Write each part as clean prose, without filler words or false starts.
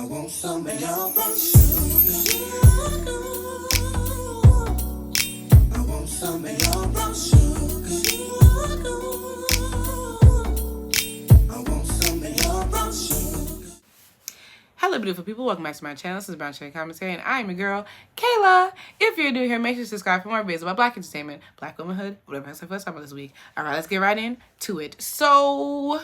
I want some of your brown sugar. I want some of your brown sugar. I want some of your brown sugar. Hello, beautiful people. Welcome back to my channel. This is Brownsugar Commentary, and I'm your girl, Kayla. If you're new here, make sure to subscribe for more videos about Black entertainment, Black womanhood, whatever I said first time this week. All right, let's get right into it. So,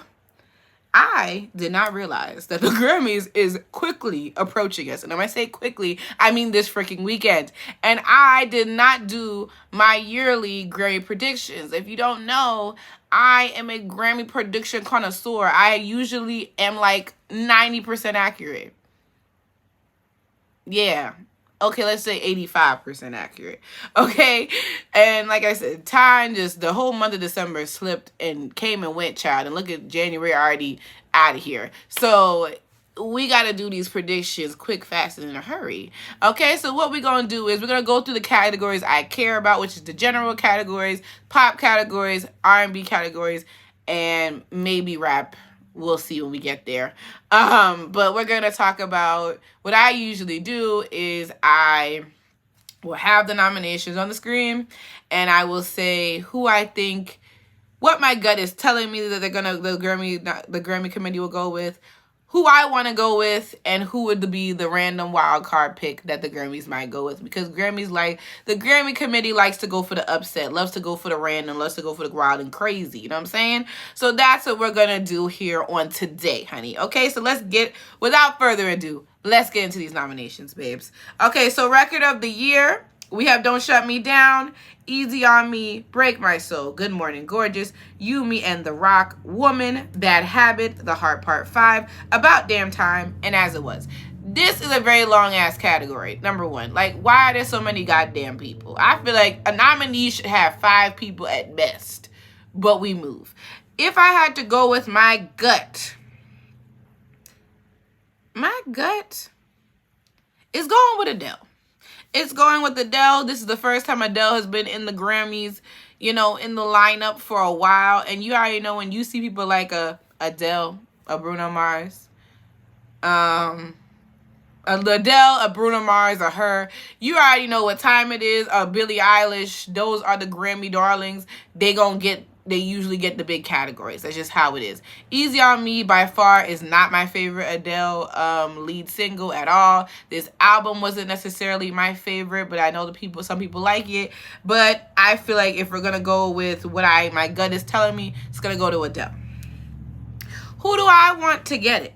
I did not realize that the Grammys is quickly approaching us. And when I say quickly, I mean this freaking weekend. And I did not do my yearly Grammy predictions. If you don't know, I am a Grammy prediction connoisseur. I usually am like 90% accurate. Yeah. Okay, let's say 85% accurate. Okay? And like I said, time just, the whole month of December slipped and came and went, child. And look at January already out of here. So we got to do these predictions quick, fast, and in a hurry. Okay, so what we're going to do is we're going to go through the categories I care about, which is the general categories, pop categories, R&B categories, and maybe rap. We'll see when we get there. But we're going to talk about what I usually do is I will have the nominations on the screen and I will say who I think, what my gut is telling me that the Grammy committee will go with, who I want to go with, and who would be the random wild card pick that the Grammys might go with. Because the Grammy committee likes to go for the upset, loves to go for the random, loves to go for the wild and crazy. You know what I'm saying? So that's what we're going to do here on today, honey. Okay, so without further ado, let's get into these nominations, babes. Okay, so record of the year. We have Don't Shut Me Down, Easy on Me, Break My Soul, Good Morning Gorgeous, You, Me, and The Rock, Woman, Bad Habit, The Heart Part 5, About Damn Time, and As It Was. This is a very long-ass category, number one. Like, why are there so many goddamn people? I feel like a nominee should have 5 people at best, but we move. If I had to go with my gut is going with Adele. It's going with Adele. This is the first time Adele has been in the Grammys, in the lineup for a while. And you already know when you see people like Adele, a Bruno Mars, Adele, a Bruno Mars, or her, you already know what time it is. Billie Eilish, those are the Grammy darlings. They usually get the big categories. That's just how it is. Easy on Me by far is not my favorite Adele lead single at all. This album wasn't necessarily my favorite, but I know some people like it. But I feel like if we're gonna go with what my gut is telling me, it's gonna go to Adele. Who do I want to get it?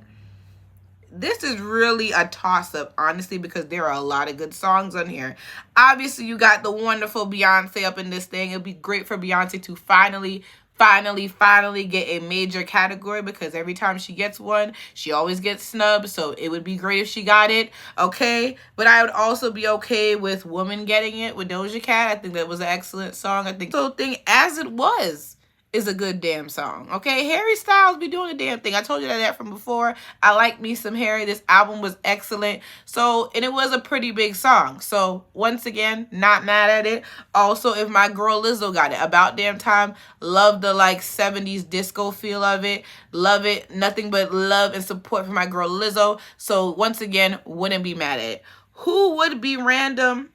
This is really a toss-up, honestly, because there are a lot of good songs on here. Obviously, you got the wonderful Beyonce up in this thing. It'd be great for Beyonce to finally get a major category, because every time she gets one, she always gets snubbed. So it would be great if she got it, okay? But I would also be okay with Woman getting it with Doja Cat. I think that was an excellent song. I think the whole thing, As It Was, is a good damn song, okay? Harry Styles be doing the damn thing. I told you that from before. I like me some Harry. This album was excellent. And it was a pretty big song. So, once again, not mad at it. Also, if my girl Lizzo got it, About Damn Time, love the 70s disco feel of it. Love it. Nothing but love and support for my girl Lizzo. So, once again, wouldn't be mad at it. Who would be random?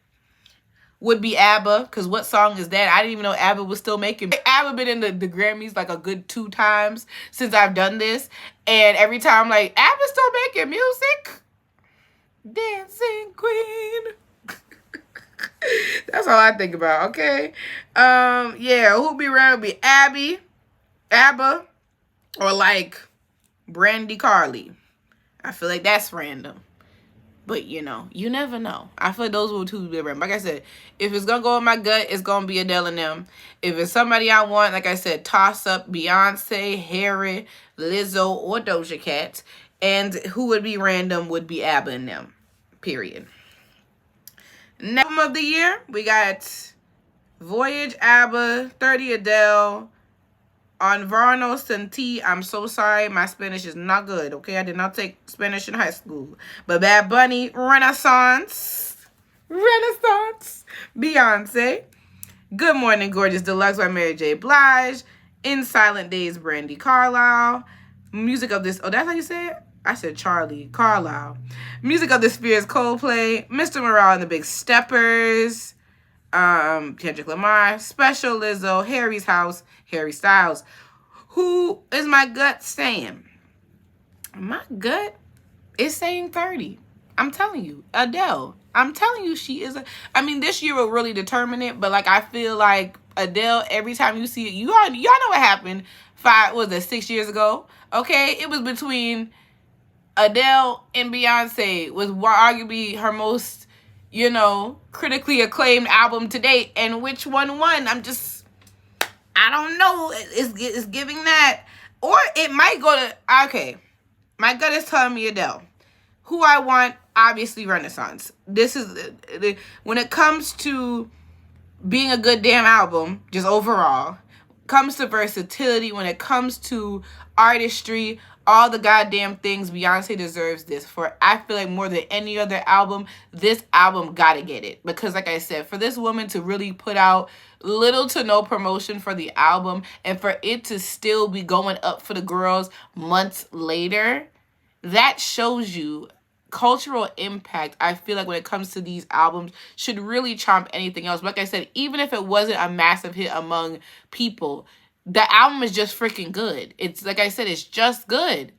Would be ABBA, because what song is that? I didn't even know ABBA was still making. ABBA been in the Grammys like a good 2 times since I've done this. And every time I'm like, ABBA's still making music? Dancing Queen. That's all I think about, okay? Yeah, who'd be around? Would be ABBA, or Brandy Carly. I feel like that's random. But, you never know. I feel like those were 2 different. Like I said, if it's going to go with my gut, it's going to be Adele and them. If it's somebody I want, like I said, toss up Beyonce, Harry, Lizzo, or Doja Cat. And who would be random would be ABBA and them. Period. Next album of the year, we got Voyage, ABBA, 30 Adele, On Varno Senti. I'm so sorry, my Spanish is not good, okay? I did not take Spanish in high school. But Bad Bunny, Renaissance, Beyonce, Good Morning Gorgeous Deluxe by Mary J. Blige, In Silent Days, Brandy Carlisle, Music of This, oh, that's how you say it? I said Charlie Carlisle. Music of the Spheres, Coldplay. Mr. Morale and the Big Steppers. Kendrick Lamar. Special Lizzo. Harry's House. Harry Styles. Who is my gut saying? My gut is saying 30. I'm telling you, Adele. I'm telling you, she is I mean, this year will really determine it, but like I feel like Adele, every time you see it, y'all know what happened 6 years ago? Okay, it was between Adele and Beyonce, was arguably her most, critically acclaimed album to date, and which one won? I don't know. It's giving that, or it might go to, okay, my gut is telling me Adele. Who I want, obviously Renaissance. This is, when it comes to being a good damn album, just overall, comes to versatility, when it comes to artistry, all the goddamn things, Beyonce deserves this for. I feel like more than any other album, this album gotta get it. Because like I said, for this woman to really put out little to no promotion for the album, and for it to still be going up for the girls months later, that shows you cultural impact. I feel like when it comes to these albums, should really trump anything else. Like I said, even if it wasn't a massive hit among people, the album is just freaking good. It's like I said, it's just good.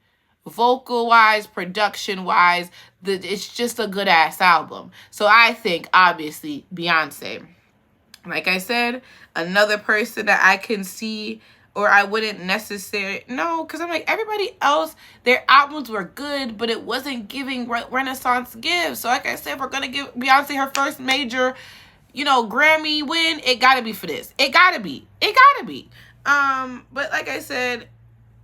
Vocal wise, production wise, it's just a good ass album. So I think obviously Beyonce. Like I said, another person that I can see, or I wouldn't necessarily, no, because I'm like, everybody else, their albums were good, but it wasn't giving Renaissance gives. So like I said, if we're going to give Beyonce her first major, Grammy win, it got to be for this. It got to be. But like I said,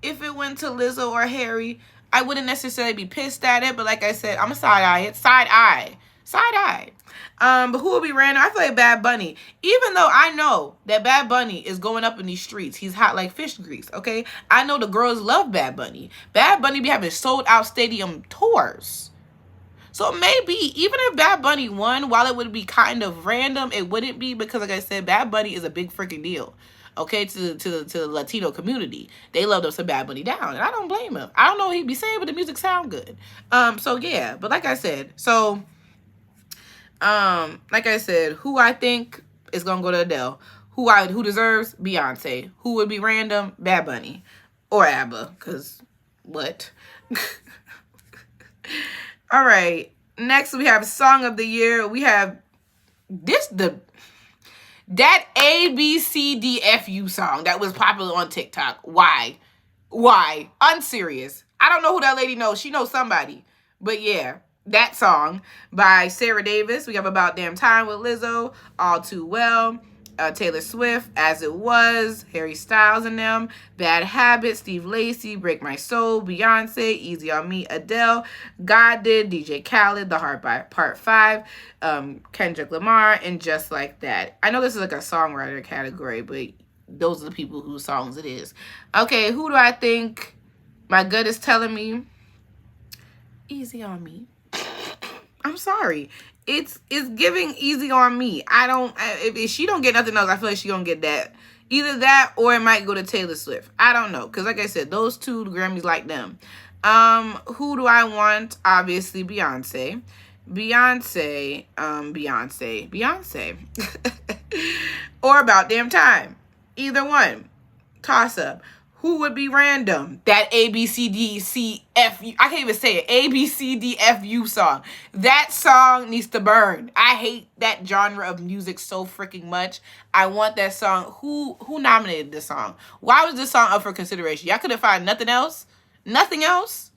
if it went to Lizzo or Harry, I wouldn't necessarily be pissed at it. But like I said, I'm a side eye. But who will be random? I feel like Bad Bunny. Even though I know that Bad Bunny is going up in these streets. He's hot like fish grease, okay? I know the girls love Bad Bunny. Bad Bunny be having sold out stadium tours. So maybe, even if Bad Bunny won, while it would be kind of random, it wouldn't be, because like I said, Bad Bunny is a big freaking deal. Okay, to the Latino community. They love them some Bad Bunny down. And I don't blame him. I don't know what he'd be saying, but the music sound good. So yeah. But like I said, who I think is gonna go to Adele, who deserves, Beyonce, who would be random, Bad Bunny or ABBA, because what? All right, next we have Song of the Year. We have that ABCDFU song that was popular on TikTok. Why? Unserious. I don't know who that lady knows. She knows somebody, but yeah. That song by Sarah Davis. We have About Damn Time with Lizzo, All Too Well, Taylor Swift, As It Was, Harry Styles and them, Bad Habits, Steve Lacy, Break My Soul, Beyonce, Easy on Me, Adele, God Did, DJ Khaled, The Heart by Part 5, Kendrick Lamar, and Just Like That. I know this is like a songwriter category, but those are the people whose songs it is. Okay, who do I think my gut is telling me? Easy on Me. I'm sorry. It's giving Easy on Me. If she don't get nothing else, I feel like she gonna get that. Either that or it might go to Taylor Swift. I don't know. Because like I said, those two, the Grammys like them. Who do I want? Obviously, Beyonce. Beyonce. Or About Damn Time. Either one. Toss up. Who would be random? That ABCDCFU. I can't even say it. ABCDFU song. That song needs to burn. I hate that genre of music so freaking much. I want that song. Who nominated this song? Why was this song up for consideration? Y'all couldn't find nothing else? Nothing else?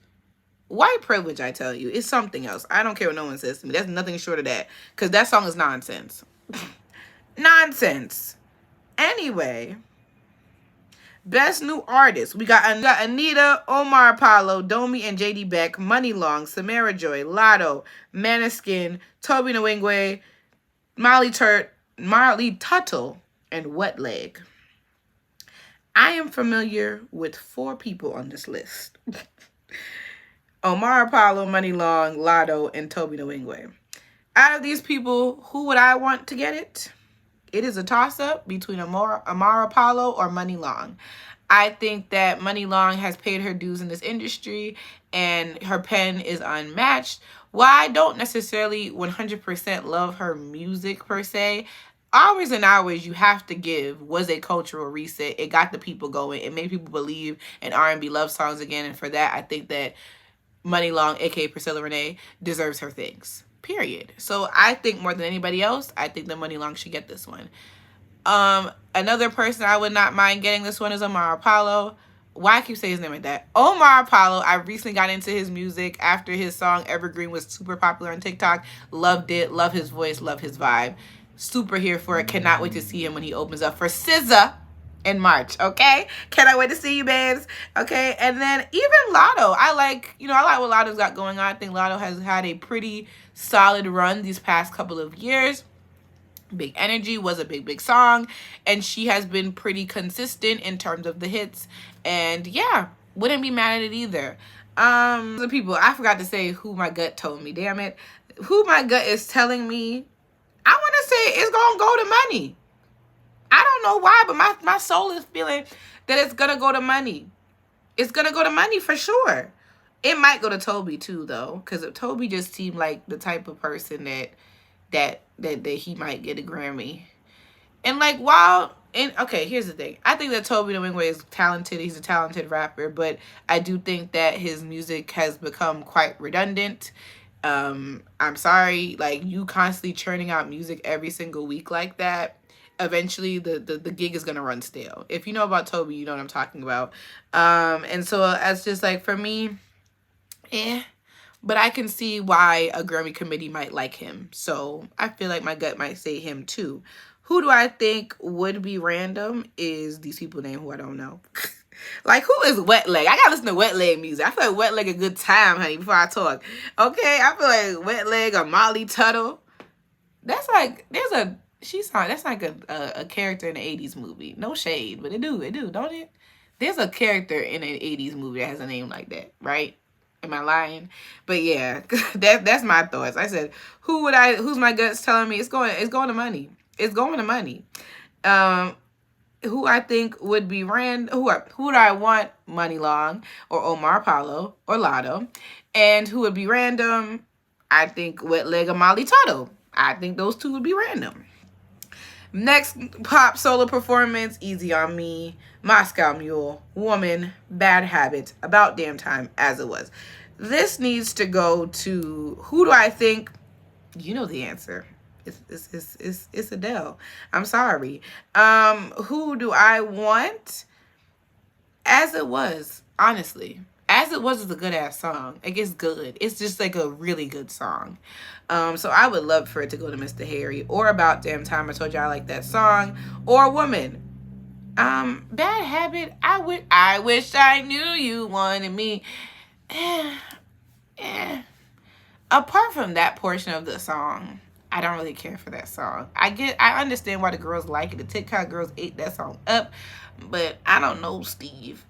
White privilege, I tell you. It's something else. I don't care what no one says to me. That's nothing short of that. Because that song is nonsense. Nonsense. Anyway. Best New Artist. We got Anita, Omar Apollo, Domi and JD Beck, Money Long, Samara Joy, Lotto, Maneskin, Toby Nwigwe, Marley Tuttle, and Wet Leg. I am familiar with 4 people on this list. Omar Apollo, Money Long, Lotto, and Toby Nwigwe. Out of these people, who would I want to get it? It is a toss-up between Amara Apollo or Money Long. I think that Money Long has paid her dues in this industry and her pen is unmatched. While I don't necessarily 100% love her music per se, Hours and Hours You Have to Give was a cultural reset. It got the people going. It made people believe in R&B love songs again. And for that, I think that Money Long, aka Priscilla Renee, deserves her things. Period. So I think more than anybody else, I think that Money Long should get this one. Another person I would not mind getting this one is Omar Apollo. Why I keep saying his name like that? Omar Apollo. I recently got into his music after his song Evergreen was super popular on TikTok. Loved it. Love his voice. Love his vibe. Super here for it. Cannot wait to see him when he opens up for SZA in March. Okay, cannot wait to see you, babes. Okay, and then even Lotto. I like what Lotto's got going on. I think Lotto has had a pretty solid run these past couple of years. Big Energy was a big song, and she has been pretty consistent in terms of the hits, and yeah, wouldn't be mad at it either. The people, I forgot to say who my gut told me, damn it. Who my gut is telling me, I want to say it's gonna go to Money. I don't know why, but my soul is feeling that it's gonna go to Money. It's gonna go to Money for sure. It might go to Toby too, though, because Toby just seemed like the type of person that he might get a Grammy. And like, okay, here's the thing. I think that Toby Nwigwe is talented. He's a talented rapper, but I do think that his music has become quite redundant. I'm sorry, like, you constantly churning out music every single week like that, eventually the gig is gonna run stale. If you know about Toby, you know what I'm talking about. And so that's just like, for me, but I can see why a Grammy committee might like him. So I feel like my gut might say him too. Who do I think would be random is these people named who I don't know. Like, who is Wet Leg? I gotta listen to Wet Leg music. I feel like Wet Leg a good time, honey, before I talk. Okay, I feel like Wet Leg or Molly Tuttle. That's like, that's like a character in an 80s movie. No shade, but it do, don't it? There's a character in an 80s movie that has a name like that, right? Am I lying? But yeah, that's my thoughts. I said, who's my guts telling me it's going to Money. It's going to Money. Who I think would be who would I want? Money Long or Omar Apollo or Lotto. And who would be random? I think Wet Leg or Molly Tuttle. I think those two would be random. Next pop solo performance, Easy on Me, Moscow Mule, Woman, Bad Habit, About Damn Time, As It Was. This needs to go to, who do I think? You know the answer. It's Adele. I'm sorry. Who do I want? As It Was, honestly. As It Was is a good ass song. Like, it's good. It's just like a really good song. So I would love for it to go to Mr. Harry or About Damn Time. I told you I like that song. Or Woman. Bad Habit. I wish I knew you wanted me. Apart from that portion of the song, I don't really care for that song. I understand why the girls like it. The TikTok girls ate that song up, but I don't know Steve.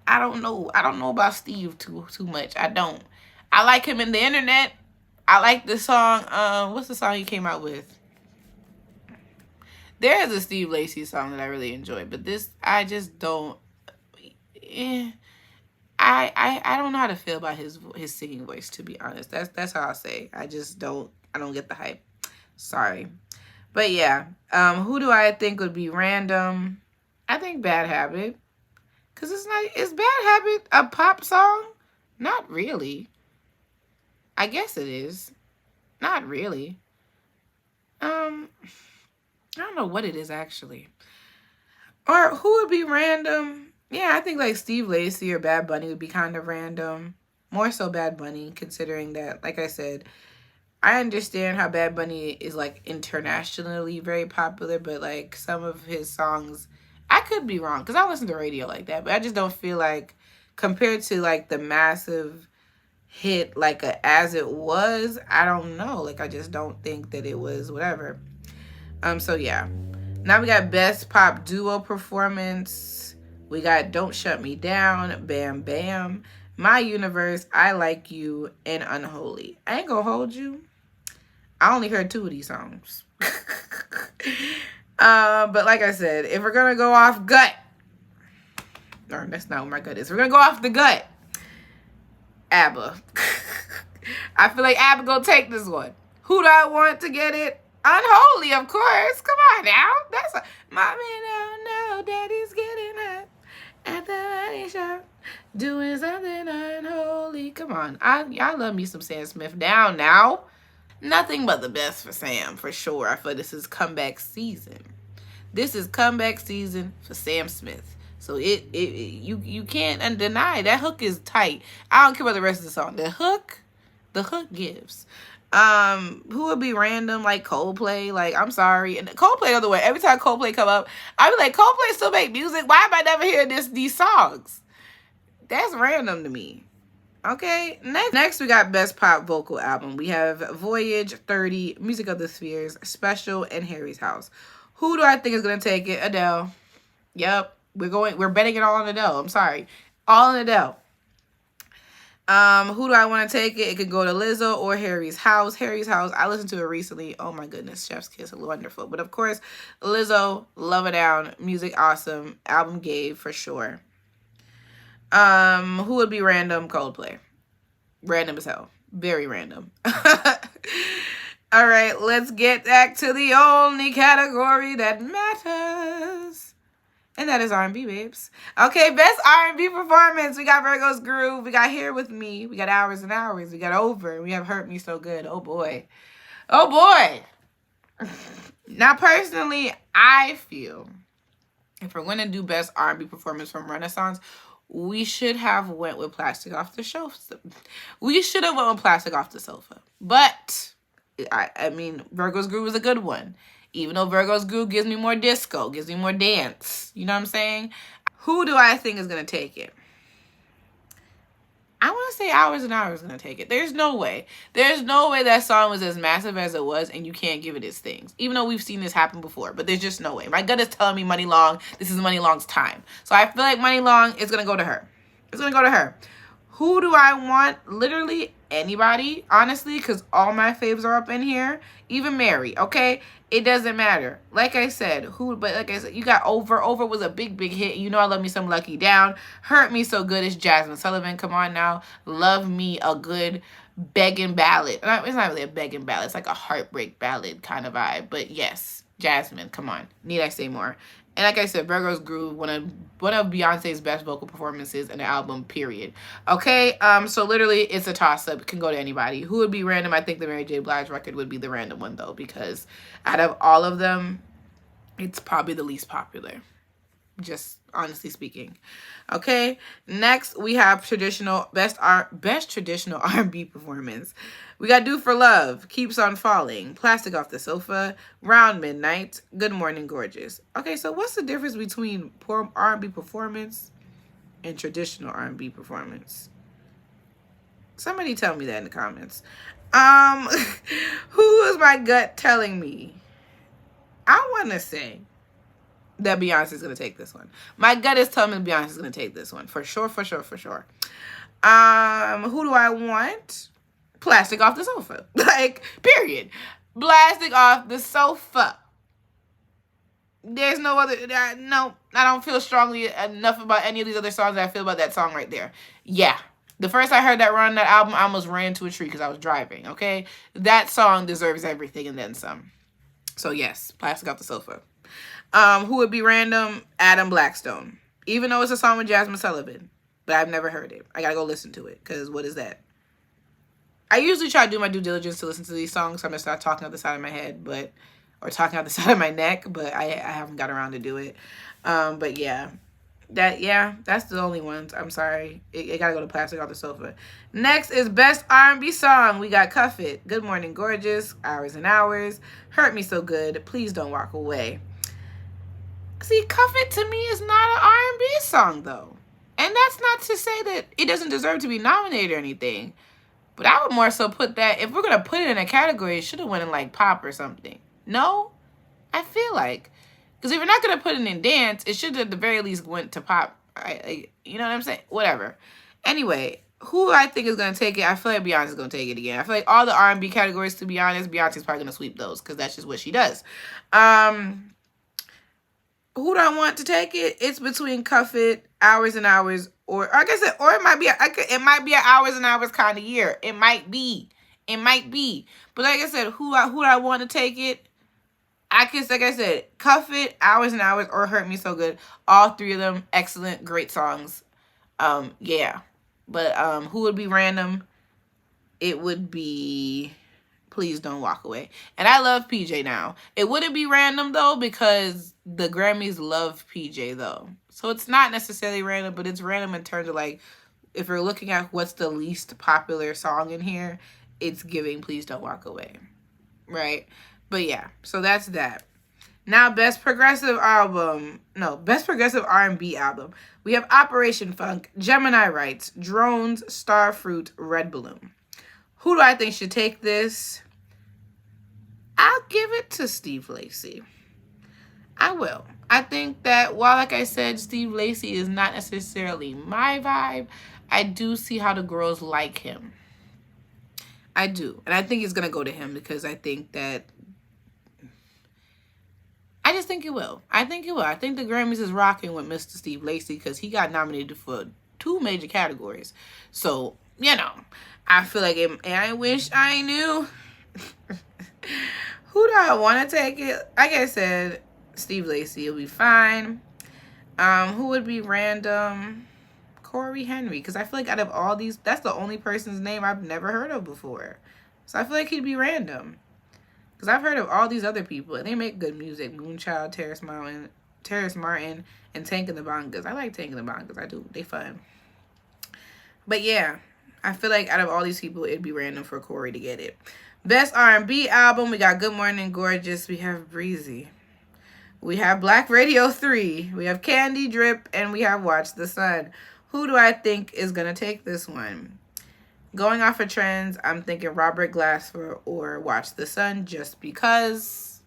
I don't know about Steve too much. I don't. I like him in the internet. I like the song. What's the song he came out with? There is a Steve Lacy song that I really enjoy, but this I just don't. I don't know how to feel about his singing voice, to be honest. That's how I say. I don't get the hype. Sorry. But yeah, who do I think would be random? I think Bad Habit. Cause is Bad Habit a pop song? Not really. I guess it is. Not really. I don't know what it is actually. Or who would be random? Yeah, I think like Steve Lacy or Bad Bunny would be kind of random. More so Bad Bunny, considering that, like I said, I understand how Bad Bunny is like internationally very popular, but like some of his songs, I could be wrong because I listen to radio like that, but I just don't feel like, compared to like the massive hit like As It Was, I don't know. Like, I just don't think that it was whatever. So yeah. Now we got Best Pop Duo Performance. We got Don't Shut Me Down, Bam Bam, My Universe, I Like You, and Unholy. I ain't gonna hold you. I only heard 2 of these songs. But like I said, if we're gonna go off gut, Or that's not what my gut is. We're gonna go off the gut. ABBA. I feel like ABBA gonna take this one. Who do I want to get it? Unholy, of course. Come on now. That's a mommy don't know daddy's getting up at the money shop doing something unholy. Come on. I love me some Sam Smith down now. Nothing but the best for Sam, for sure. I feel like this is comeback season. This is comeback season for Sam Smith. So you can't deny that hook is tight. I don't care about the rest of the song. The hook gives. Who would be random? Like Coldplay. Like, I'm sorry. And Coldplay, the other way. Every time Coldplay come up, I be like, Coldplay still make music. Why am I never hearing these songs? That's random to me. Okay, next we got Best Pop Vocal Album. We have Voyage, 30, Music of the Spheres, Special, and Harry's House. Who do I think is gonna take it? Adele. Yep, we're betting it all on Adele. I'm sorry, all on Adele. Who do I want to take it? It could go to Lizzo or Harry's House. Harry's House, I listened to it recently. Oh my goodness, Chef's Kiss, wonderful. But of course, Lizzo, Love It Down, music awesome, album gave for sure. Who would be random? Coldplay. Random as hell. Very random. All right, let's get back to the only category that matters. And that is R&B, babes. Okay, best R&B performance. We got Virgo's Groove. We got Here With Me. We got Hours and Hours. We got Over. We have Hurt Me So Good. Oh, boy. Oh, boy. Now, personally, I feel if we're going to do best R&B performance from Renaissance, we should have went with Plastic Off the Sofa. We should have went with Plastic Off the Sofa. But, I mean, Virgo's Groove is a good one. Even though Virgo's Groove gives me more disco, gives me more dance. You know what I'm saying? Who do I think is going to take it? I want to say Hours and Hours is going to take it. There's no way. There's no way that song was as massive as it was and you can't give it its things. Even though we've seen this happen before. But there's just no way. My gut is telling me Money Long. This is Money Long's time. So I feel like Money Long is going to go to her. It's going to go to her. Who do I want? Literally anybody, honestly, because all my faves are up in here. Even Mary, okay? It doesn't matter. Like I said, you got Over. Over was a big, big hit. You know I love me some Lucky Down. Hurt Me So Good is Jasmine Sullivan. Come on now. Love me a good begging ballad. It's not really a begging ballad. It's like a heartbreak ballad kind of vibe. But yes, Jasmine, come on. Need I say more? And like I said, Virgo's Groove, one of Beyonce's best vocal performances in the album, period. Okay, so literally it's a toss-up. It can go to anybody. Who would be random? I think the Mary J. Blige record would be the random one, though, because out of all of them, it's probably the least popular. Just honestly speaking. Okay, next we have best traditional R&B performance. We got Do For Love, Keeps On Falling, Plastic Off the Sofa, Round Midnight, Good Morning Gorgeous. Okay, so what's the difference between poor R&B performance and traditional R&B performance? Somebody tell me that in the comments. Who is my gut telling me? I want to say that Beyonce's going to take this one. My gut is telling me Beyonce's going to take this one. For sure, for sure, for sure. Who do I want? Plastic Off the Sofa. Like, period. Plastic Off the Sofa. There's no other... No, I don't feel strongly enough about any of these other songs that I feel about that song right there. Yeah. The first I heard that run that album, I almost ran to a tree because I was driving, okay? That song deserves everything and then some. So, yes, Plastic Off the Sofa. Who would be random? Adam Blackstone. Even though it's a song with Jasmine Sullivan. But I've never heard it. I gotta go listen to it. Because what is that? I usually try to do my due diligence to listen to these songs. So I'm going to start talking out the side of my head. Or talking out the side of my neck. But I haven't got around to do it. But yeah. That's the only ones. I'm sorry. It gotta go to Plastic Off the Sofa. Next is Best R&B Song. We got Cuff It, Good Morning Gorgeous, Hours and Hours, Hurt Me So Good, Please Don't Walk Away. See, Cuff It to me is not an R&B song, though. And that's not to say that it doesn't deserve to be nominated or anything. But I would more so put that, if we're going to put it in a category, it should have went in, like, pop or something. No? I feel like. Because if you're not going to put it in dance, it should at the very least went to pop. You know what I'm saying? Whatever. Anyway, who I think is going to take it, I feel like Beyonce's going to take it again. I feel like all the R&B categories, to be honest, Beyonce's probably going to sweep those. Because that's just what she does. who do I want to take it? It's between Cuff It, Hours and Hours, or like I said, or it might be an Hours and Hours kind of year. It might be. But like I said, who do I want to take it? Like I said, Cuff It, Hours and Hours, or Hurt Me So Good. All three of them excellent, great songs. Yeah. But who would be random? It would be Please Don't Walk Away. And I love PJ now. It wouldn't be random though because the Grammys love PJ though. So it's not necessarily random, but it's random in terms of like if we're looking at what's the least popular song in here, it's giving Please Don't Walk Away. Right? But yeah, so that's that. Now, Best Progressive R&B album. We have Operation Funk, Gemini Rights, Drones, Starfruit, Red Balloon. Who do I think should take this? I'll give it to Steve Lacy. I will. I think that while, like I said, Steve Lacy is not necessarily my vibe, I do see how the girls like him. I do. And I think it's going to go to him because I think that I just think it will. I think the Grammys is rocking with Mr. Steve Lacy because he got nominated for 2 major categories. So, I feel like I wish I knew. Who do I want to take it? Like I said, Steve Lacy will be fine. Who would be random? Corey Henry. Because I feel like out of all these, that's the only person's name I've never heard of before. So I feel like he'd be random. Because I've heard of all these other people, and they make good music. Moonchild, Terrace Martin, and Tank and the Bangas. I like Tank and the Bangas. I do. They fun. But yeah, I feel like out of all these people, it'd be random for Corey to get it. Best R&B album, we got Good Morning Gorgeous. We have Breezy. We have Black Radio 3. We have Candy Drip, and we have Watch the Sun. Who do I think is going to take this one? Going off of trends, I'm thinking Robert Glasper or Watch the Sun just because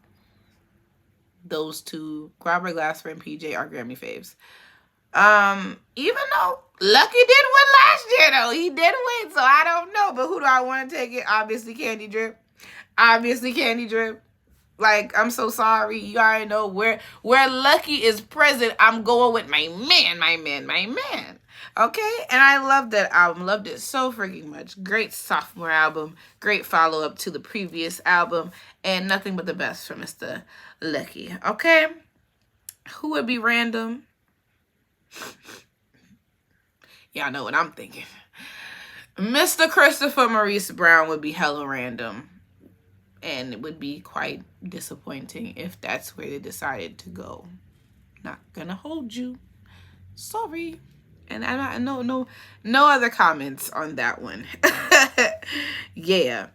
those two, Robert Glasper and PJ, are Grammy faves. Even though Lucky did win last year, though. He did win, so I don't know. But who do I want to take it? Obviously, Candy Drip. Like, I'm so sorry. You already know where Lucky is present. I'm going with my man. Okay? And I love that album. Loved it so freaking much. Great sophomore album. Great follow-up to the previous album. And nothing but the best for Mr. Lucky. Okay? Who would be random? Y'all know what I'm thinking. Mr. Christopher Maurice Brown would be hella random. And it would be quite disappointing if that's where they decided to go. Not gonna hold you. Sorry. And no other comments on that one. Yeah.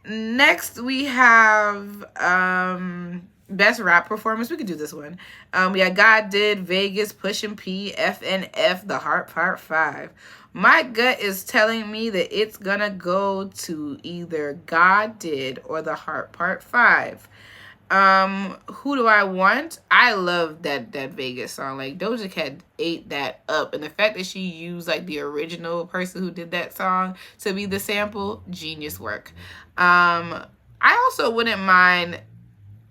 Next we have Best Rap Performance. We could do this one. We got God Did, Vegas, Pushin' P, FNF, The Heart Part 5. My gut is telling me that it's gonna go to either God Did or The Heart Part 5. Who do I want? I love that Vegas song. Like, Doja Cat ate that up. And the fact that she used, like, the original person who did that song to be the sample, genius work. I also wouldn't mind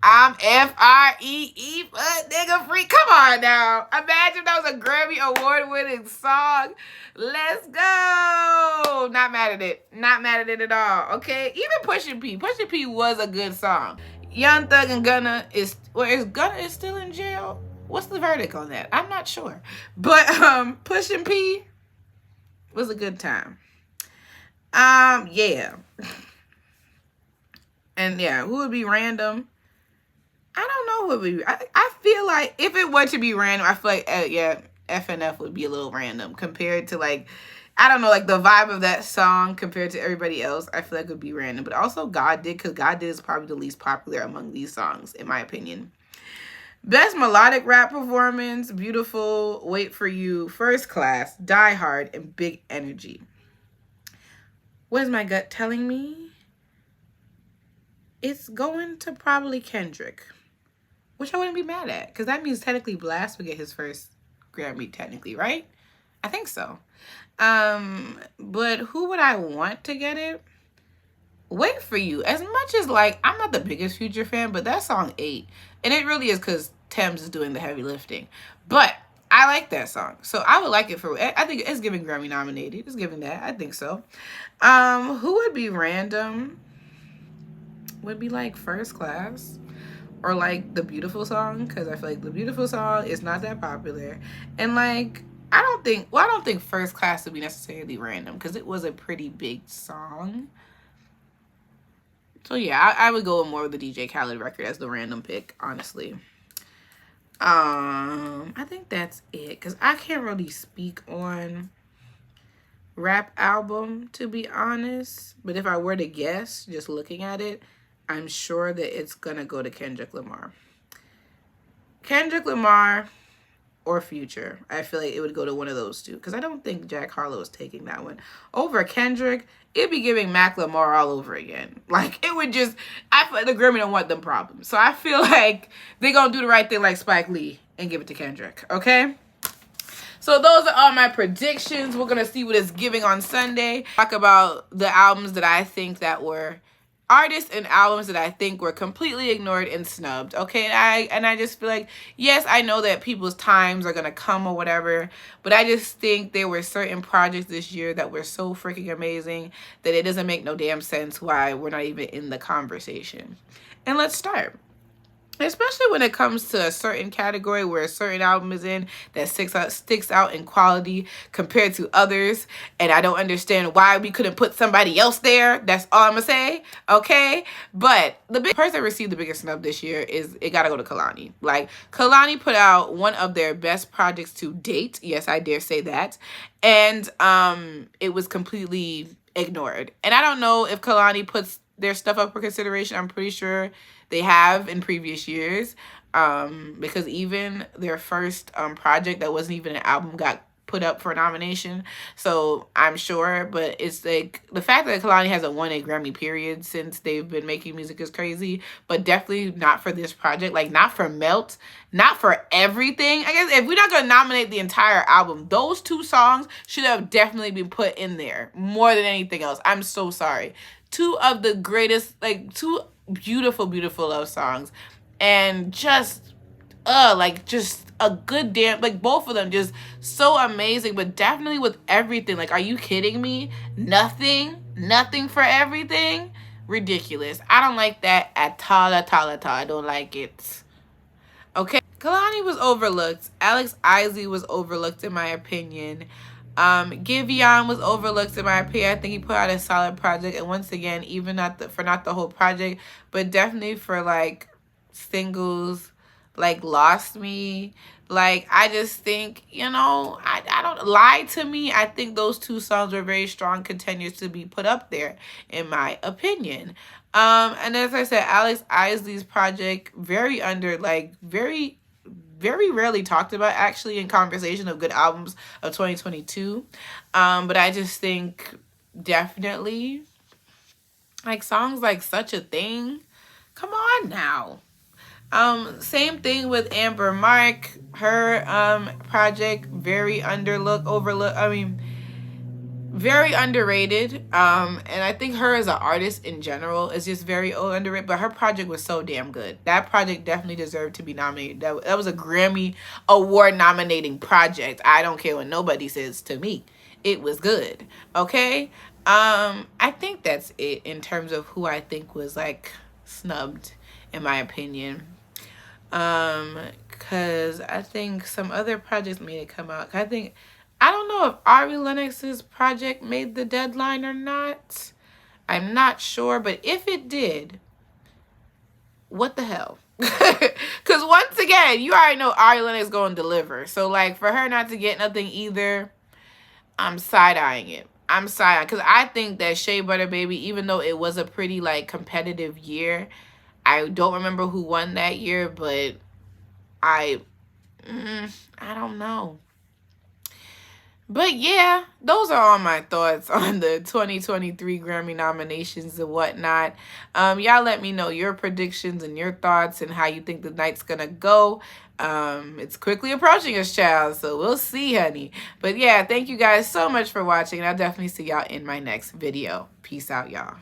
I'm F-R-E-E, but nigga free. Come on now. Imagine that was a Grammy award-winning song. Let's go. Not mad at it. Not mad at it at all. Okay? Even Pushin' P. Pushin' P was a good song. Young Thug and Gunna is Gunna still in jail? What's the verdict on that? I'm not sure. But Pushin' P was a good time. Yeah. And yeah, who would be random? I don't know who would be. I feel like if it were to be random, I feel like FNF would be a little random compared to, like, I don't know, like the vibe of that song compared to everybody else. I feel like it would be random. But also God Did, because God Did is probably the least popular among these songs, in my opinion. Best Melodic Rap Performance, Beautiful, Wait For You, First Class, Die Hard, and Big Energy. What is my gut telling me? It's going to probably Kendrick, which I wouldn't be mad at, because that means technically Blast would get his first Grammy, technically, right? I think so. But who would I want to get it? Wait For You. As much as, like, I'm not the biggest Future fan, but that song ate. And it really is because Thames is doing the heavy lifting. But I like that song. So I would like it for, I think it's giving Grammy nominated. It's giving that. I think so. Who would be random? Would be like First Class or like The Beautiful Song, because I feel like The Beautiful Song is not that popular. And like, I don't think First Class would be necessarily random because it was a pretty big song. So yeah, I would go with more of the DJ Khaled record as the random pick, honestly. I think that's it because I can't really speak on rap album, to be honest. But if I were to guess, just looking at it, I'm sure that it's gonna go to Kendrick Lamar. Kendrick Lamar or Future. I feel like it would go to one of those two because I don't think Jack Harlow is taking that one. Over Kendrick, it'd be giving Mac Lamar all over again. Like, it would just, I feel like the Grammy don't want them problems. So I feel like they're gonna do the right thing like Spike Lee and give it to Kendrick, okay? So those are all my predictions. We're gonna see what it's giving on Sunday. Talk about the albums that I think that were artists and albums that I think were completely ignored and snubbed, okay? And I just feel like, yes, I know that people's times are gonna come or whatever, but I just think there were certain projects this year that were so freaking amazing that it doesn't make no damn sense why we're not even in the conversation. And let's start. Especially when it comes to a certain category where a certain album is in that sticks out in quality compared to others. And I don't understand why we couldn't put somebody else there. That's all I'm going to say. Okay? But the big person that received the biggest snub this year is, it got to go to Kehlani. Like, Kehlani put out one of their best projects to date. Yes, I dare say that. And it was completely ignored. And I don't know if Kehlani puts their stuff up for consideration. I'm pretty sure they have in previous years, because even their first project that wasn't even an album got put up for a nomination. So I'm sure, but it's like the fact that Kehlani hasn't won a Grammy period since they've been making music is crazy, but definitely not for this project. Like, not for Melt, not for everything. I guess if we're not going to nominate the entire album, those two songs should have definitely been put in there more than anything else. I'm so sorry. Two of the greatest, like, two beautiful love songs, and just just a good damn, like, both of them just so amazing, but definitely with everything. Like, are you kidding me? Nothing for everything. Ridiculous. I don't like that at all. I don't like it. Okay, Kehlani was overlooked. Alex Isley was overlooked in my opinion. Giveon was overlooked in my opinion. I think he put out a solid project, and once again, even not the whole project, but definitely for like singles, like Lost Me. Like, I just think, you know, I don't lie to me. I think those two songs were very strong contenders to be put up there, in my opinion. And as I said, Alex Isley's project, very rarely talked about actually in conversation of good albums of 2022. But I just think definitely like songs like Such a Thing. Come on now. Same thing with Amber Mark. Her project, very very underrated. And I think her as an artist in general is just very underrated, but her project was so damn good. That project definitely deserved to be nominated. That was a Grammy Award nominating project. I don't care what nobody says to me. It was good. Okay? I think that's it in terms of who I think was like snubbed, in my opinion. Cause I think some other projects made it come out. I don't know if Ari Lennox's project made the deadline or not. I'm not sure, but if it did, what the hell? Because once again, you already know Ari Lennox is going to deliver. So, like, for her not to get nothing either, I'm side-eyeing it. Because I think that Shea Butter Baby, even though it was a pretty, like, competitive year, I don't remember who won that year, but I don't know. But yeah, those are all my thoughts on the 2023 Grammy nominations and whatnot. Y'all let me know your predictions and your thoughts and how you think the night's gonna go. It's quickly approaching us, child, so we'll see, honey. But yeah, thank you guys so much for watching, and I'll definitely see y'all in my next video. Peace out, y'all.